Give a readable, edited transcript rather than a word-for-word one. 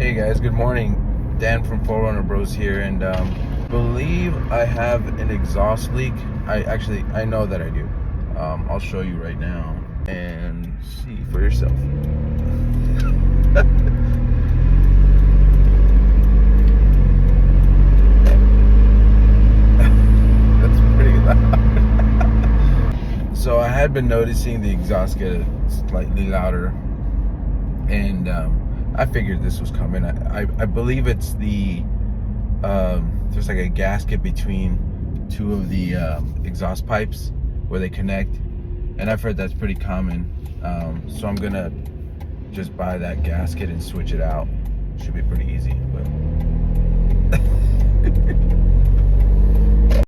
Hey guys, good morning. Dan from 4runner Bros here, and believe I have an exhaust leak. I know that I do. I'll show you right now and see for yourself. That's pretty loud. So I had been noticing the exhaust get slightly louder, and I figured this was coming. I believe it's the there's like a gasket between two of the exhaust pipes where they connect, and I've heard that's pretty common. So I'm gonna just buy that gasket and switch it out. Should be pretty easy, but